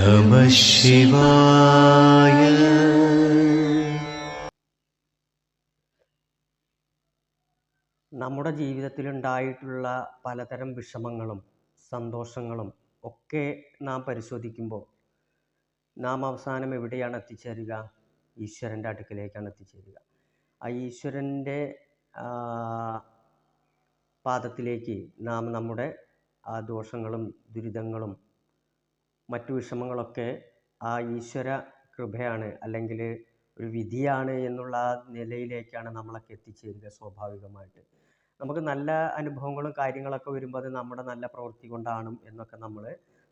നമഃ ശിവായ. നമ്മുടെ ജീവിതത്തിലുണ്ടായിട്ടുള്ള പലതരം വിഷമങ്ങളും സന്തോഷങ്ങളും ഒക്കെ നാം പരിശോധിക്കുമ്പോൾ നാം അവസാനം എവിടെയാണ് എത്തിച്ചേരുക? ഈശ്വരൻ്റെ അടുക്കിലേക്കാണ് എത്തിച്ചേരുക. ആ ഈശ്വരൻ്റെ പാദത്തിലേക്ക് നാം നമ്മുടെ ദോഷങ്ങളും ദുരിതങ്ങളും മറ്റു വിഷമങ്ങളൊക്കെ ആ ഈശ്വര കൃപയാണ്, അല്ലെങ്കിൽ ഒരു വിധിയാണ് എന്നുള്ള ആ നിലയിലേക്കാണ് നമ്മളൊക്കെ എത്തിച്ചേരുക. സ്വാഭാവികമായിട്ട് നമുക്ക് നല്ല അനുഭവങ്ങളും കാര്യങ്ങളൊക്കെ വരുമ്പോൾ അത് നമ്മുടെ നല്ല പ്രവൃത്തി കൊണ്ടാണ് എന്നൊക്കെ നമ്മൾ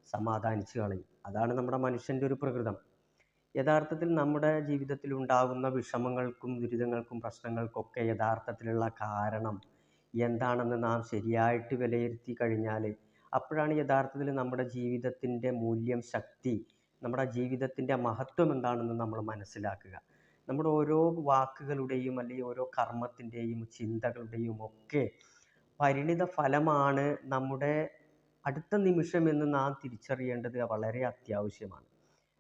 സമാധാനിച്ച് കളയും. അതാണ് നമ്മുടെ മനുഷ്യൻ്റെ ഒരു പ്രകൃതം. യഥാർത്ഥത്തിൽ നമ്മുടെ ജീവിതത്തിൽ ഉണ്ടാകുന്ന വിഷമങ്ങൾക്കും ദുരിതങ്ങൾക്കും പ്രശ്നങ്ങൾക്കൊക്കെ യഥാർത്ഥത്തിലുള്ള കാരണം എന്താണെന്ന് നാം ശരിയായിട്ട് വിലയിരുത്തി കഴിഞ്ഞാൽ അപ്പോഴാണ് യഥാർത്ഥത്തിൽ നമ്മുടെ ജീവിതത്തിൻ്റെ മൂല്യം, ശക്തി, നമ്മുടെ ജീവിതത്തിൻ്റെ മഹത്വം എന്താണെന്ന് നമ്മൾ മനസ്സിലാക്കുക. നമ്മുടെ ഓരോ വാക്കുകളുടെയും അല്ലെങ്കിൽ ഓരോ കർമ്മത്തിൻ്റെയും ചിന്തകളുടെയും ഒക്കെ പരിണിത ഫലമാണ് നമ്മുടെ അടുത്ത നിമിഷം എന്ന് നാം തിരിച്ചറിയേണ്ടത് വളരെ അത്യാവശ്യമാണ്.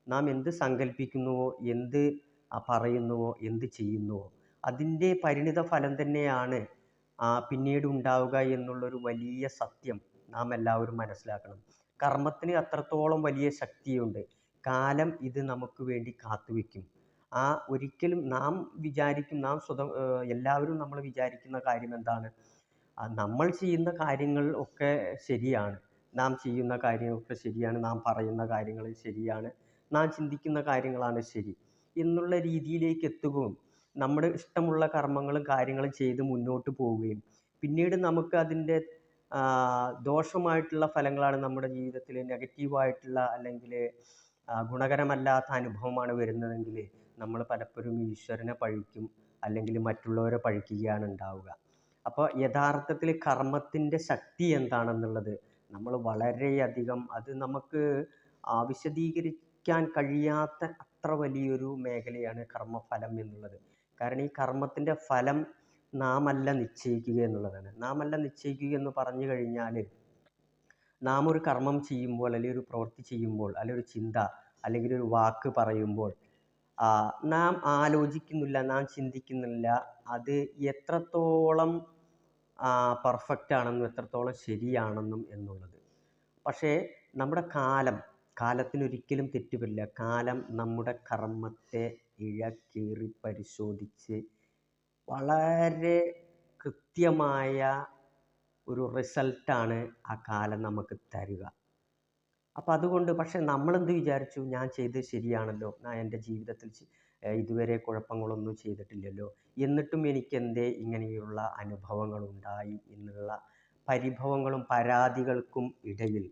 നാം എന്ത് സങ്കല്പിക്കുന്നുവോ, എന്ത് പറയുന്നുവോ, എന്ത് ചെയ്യുന്നുവോ അതിൻ്റെ പരിണിത ഫലം തന്നെയാണ് പിന്നീട് ഉണ്ടാവുക എന്നുള്ളൊരു വലിയ സത്യം നാം എല്ലാവരും മനസ്സിലാക്കണം. കർമ്മത്തിന് അത്രത്തോളം വലിയ ശക്തിയുണ്ട്. കാലം ഇത് നമുക്ക് വേണ്ടി കാത്തുവെക്കും. ഒരിക്കലും നാം വിചാരിക്കും, എല്ലാവരും നമ്മൾ വിചാരിക്കുന്ന കാര്യം എന്താണ്? നമ്മൾ ചെയ്യുന്ന കാര്യങ്ങൾ ഒക്കെ ശരിയാണ്, നാം ചെയ്യുന്ന കാര്യങ്ങളൊക്കെ ശരിയാണ്, നാം പറയുന്ന കാര്യങ്ങൾ ശരിയാണ്, നാം ചിന്തിക്കുന്ന കാര്യങ്ങളാണ് ശരി എന്നുള്ള രീതിയിലേക്ക് എത്തുകയും നമ്മുടെ ഇഷ്ടമുള്ള കർമ്മങ്ങളും കാര്യങ്ങളും ചെയ്ത് മുന്നോട്ട് പോവുകയും പിന്നീട് നമുക്ക് അതിൻ്റെ ദോഷമായിട്ടുള്ള ഫലങ്ങളാണ് നമ്മുടെ ജീവിതത്തിൽ നെഗറ്റീവായിട്ടുള്ള അല്ലെങ്കിൽ ഗുണകരമല്ലാത്ത അനുഭവമാണ് വരുന്നതെങ്കിൽ നമ്മൾ പലപ്പോഴും ഈശ്വരനെ പഴിക്കും, അല്ലെങ്കിൽ മറ്റുള്ളവരെ പഴിക്കുകയാണ് ഉണ്ടാവുക. അപ്പോൾ യഥാർത്ഥത്തിൽ കർമ്മത്തിൻ്റെ ശക്തി എന്താണെന്നുള്ളത് നമ്മൾ വളരെയധികം, അത് നമുക്ക് വിശദീകരിക്കാൻ കഴിയാത്ത അത്ര വലിയൊരു മേഖലയാണ് കർമ്മഫലം എന്നുള്ളത്. കാരണം ഈ കർമ്മത്തിൻ്റെ ഫലം നാമല്ല നിശ്ചയിക്കുക എന്നുള്ളതാണ്. നാമല്ല നിശ്ചയിക്കുക എന്ന് പറഞ്ഞു കഴിഞ്ഞാൽ നാം ഒരു കർമ്മം ചെയ്യുമ്പോൾ, അല്ലെങ്കിൽ ഒരു പ്രവൃത്തി ചെയ്യുമ്പോൾ, അല്ലെങ്കിൽ ഒരു ചിന്ത, അല്ലെങ്കിൽ ഒരു വാക്ക് പറയുമ്പോൾ നാം ആലോചിക്കുന്നില്ല, നാം ചിന്തിക്കുന്നില്ല അത് എത്രത്തോളം പെർഫെക്റ്റ് ആണെന്നും എത്രത്തോളം ശരിയാണെന്നും എന്നുള്ളത്. പക്ഷേ നമ്മുടെ കാലത്തിനൊരിക്കലും തെറ്റുവരില്ല. കാലം നമ്മുടെ കർമ്മത്തെ ഇഴകീറി പരിശോധിച്ച് വളരെ കൃത്യമായ ഒരു റിസൾട്ടാണ് ആ കാലം നമുക്ക് തരിക. അപ്പം അതുകൊണ്ട് പക്ഷെ നമ്മളെന്ത് വിചാരിച്ചു? ഞാൻ ചെയ്തത് ശരിയാണല്ലോ, ഞാൻ എൻ്റെ ജീവിതത്തിൽ ഇതുവരെ കുഴപ്പങ്ങളൊന്നും ചെയ്തിട്ടില്ലല്ലോ, എന്നിട്ടും എനിക്കെന്തേ ഇങ്ങനെയുള്ള അനുഭവങ്ങളുണ്ടായി എന്നുള്ള പരിഭവങ്ങളും പരാതികൾക്കും ഇടയിൽ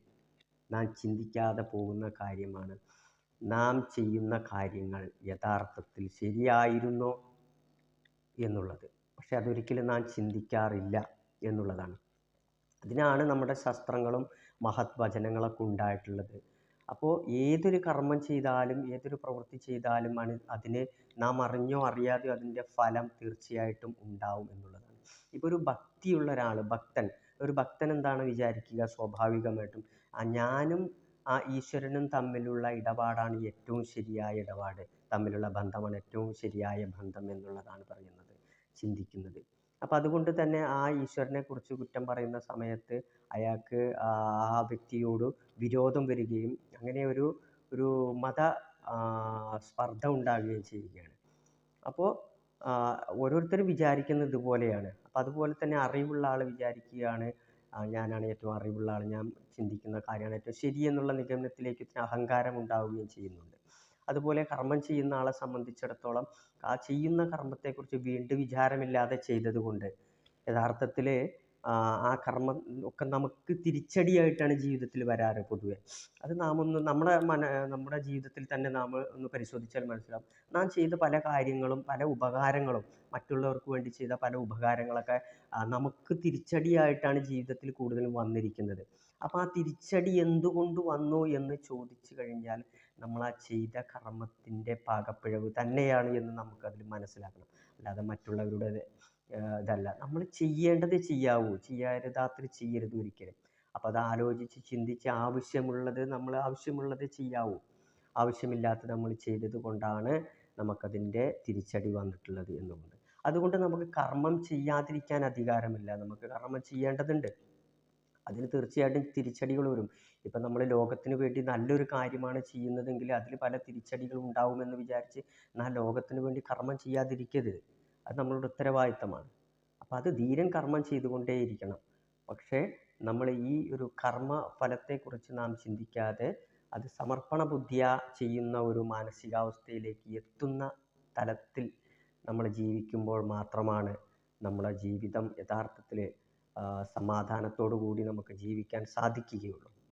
നാം ചിന്തിക്കാതെ പോകുന്ന കാര്യമാണ് നാം ചെയ്യുന്ന കാര്യങ്ങൾ യഥാർത്ഥത്തിൽ ശരിയായിരുന്നോ എന്നുള്ളത്. പക്ഷെ അതൊരിക്കലും നാം ചിന്തിക്കാറില്ല എന്നുള്ളതാണ്. അതിനാണ് നമ്മുടെ ശാസ്ത്രങ്ങളും മഹത് വചനങ്ങളൊക്കെ ഉണ്ടായിട്ടുള്ളത്. അപ്പോൾ ഏതൊരു കർമ്മം ചെയ്താലും ഏതൊരു പ്രവൃത്തി ചെയ്താലും അതിന് നാം അറിഞ്ഞോ അറിയാതെയോ അതിൻ്റെ ഫലം തീർച്ചയായിട്ടും ഉണ്ടാവും എന്നുള്ളതാണ്. ഇപ്പോൾ ഒരു ഭക്തിയുള്ള ഒരാൾ, ഒരു ഭക്തൻ എന്താണ് വിചാരിക്കുക? സ്വാഭാവികമായിട്ടും ഞാനും ഈശ്വരനും തമ്മിലുള്ള ഇടപാടാണ് ഏറ്റവും ശരിയായ ഇടപാട്, തമ്മിലുള്ള ബന്ധമാണ് ഏറ്റവും ശരിയായ ബന്ധം എന്നുള്ളതാണ് ചിന്തിക്കുന്നത്. അപ്പം അതുകൊണ്ട് തന്നെ ആ ഈശ്വരനെ കുറിച്ച് കുറ്റം പറയുന്ന സമയത്ത് അയാൾക്ക് ആ വ്യക്തിയോട് വിരോധം വരികയും അങ്ങനെ ഒരു മത സ്പർദ്ധ ഉണ്ടാകുകയും ചെയ്യുകയാണ്. അപ്പോൾ ഓരോരുത്തരും വിചാരിക്കുന്നത് ഇതുപോലെയാണ്. അപ്പം അതുപോലെ തന്നെ അറിവുള്ള ആൾ വിചാരിക്കുകയാണ് ഞാനാണ് ഏറ്റവും അറിവുള്ള ആൾ, ഞാൻ ചിന്തിക്കുന്ന കാര്യമാണ് ഏറ്റവും ശരി എന്നുള്ള നിഗമനത്തിലേക്ക് അഹങ്കാരം ഉണ്ടാവുകയും ചെയ്യുന്നുണ്ട്. അതുപോലെ കർമ്മം ചെയ്യുന്ന ആളെ സംബന്ധിച്ചിടത്തോളം ആ ചെയ്യുന്ന കർമ്മത്തെക്കുറിച്ച് വീണ്ടും വിചാരമില്ലാതെ ചെയ്തതുകൊണ്ട് യഥാർത്ഥത്തിൽ ആ കർമ്മം ഒക്കെ നമുക്ക് തിരിച്ചടിയായിട്ടാണ് ജീവിതത്തിൽ വരാറ് പൊതുവെ. അത് നമ്മുടെ ജീവിതത്തിൽ തന്നെ നാം ഒന്ന് പരിശോധിച്ചാൽ മനസ്സിലാവും. നാം ചെയ്ത പല കാര്യങ്ങളും പല ഉപകാരങ്ങളും മറ്റുള്ളവർക്ക് വേണ്ടി ചെയ്ത പല ഉപകാരങ്ങളൊക്കെ നമുക്ക് തിരിച്ചടിയായിട്ടാണ് ജീവിതത്തിൽ കൂടുതലും വന്നിരിക്കുന്നത്. അപ്പോൾ ആ തിരിച്ചടി എന്തുകൊണ്ട് വന്നു എന്ന് ചോദിച്ചു കഴിഞ്ഞാൽ നമ്മൾ ആ ചെയ്ത കർമ്മത്തിൻ്റെ പാകപ്പിഴവ് തന്നെയാണ് എന്ന് നമുക്കതിൽ മനസ്സിലാക്കണം. അല്ലാതെ മറ്റുള്ളവരുടെ ഇതല്ല. നമ്മൾ ചെയ്യേണ്ടത് ചെയ്യാവൂ, ചെയ്യരുതാത്തത് ചെയ്യരുത് ഒരിക്കലും. അപ്പോൾ അത് ആലോചിച്ച് ചിന്തിച്ച് ആവശ്യമുള്ളത് ചെയ്യാവൂ. ആവശ്യമില്ലാത്തത് നമ്മൾ ചെയ്തത് കൊണ്ടാണ് നമുക്കതിൻ്റെ തിരിച്ചടി വന്നിട്ടുള്ളത് എന്നുള്ളത്. അതുകൊണ്ട് നമുക്ക് കർമ്മം ചെയ്യാതിരിക്കാൻ അധികാരമില്ല. നമുക്ക് കർമ്മം ചെയ്യേണ്ടതുണ്ട്. അതിന് തീർച്ചയായിട്ടും തിരിച്ചടികൾ വരും. ഇപ്പം നമ്മൾ ലോകത്തിന് വേണ്ടി നല്ലൊരു കാര്യമാണ് ചെയ്യുന്നതെങ്കിൽ അതിൽ പല തിരിച്ചടികളും ഉണ്ടാവുമെന്ന് വിചാരിച്ച് ലോകത്തിന് വേണ്ടി കർമ്മം ചെയ്യാതിരിക്കരുത്. അത് നമ്മളുടെ ഉത്തരവാദിത്തമാണ്. അപ്പോൾ അത് ധീരൻ കർമ്മം ചെയ്തുകൊണ്ടേയിരിക്കണം. പക്ഷേ നമ്മൾ ഈ ഒരു കർമ്മ ഫലത്തെക്കുറിച്ച് നാം ചിന്തിക്കാതെ അത് സമർപ്പണ ബുദ്ധിയാ ചെയ്യുന്ന ഒരു മാനസികാവസ്ഥയിലേക്ക് എത്തുന്ന തലത്തിൽ നമ്മൾ ജീവിക്കുമ്പോൾ മാത്രമാണ് നമ്മുടെ ജീവിതം യഥാർത്ഥത്തിൽ സമാധാനത്തോടു കൂടി നമുക്ക് ജീവിക്കാൻ സാധിക്കുകയുള്ളൂ.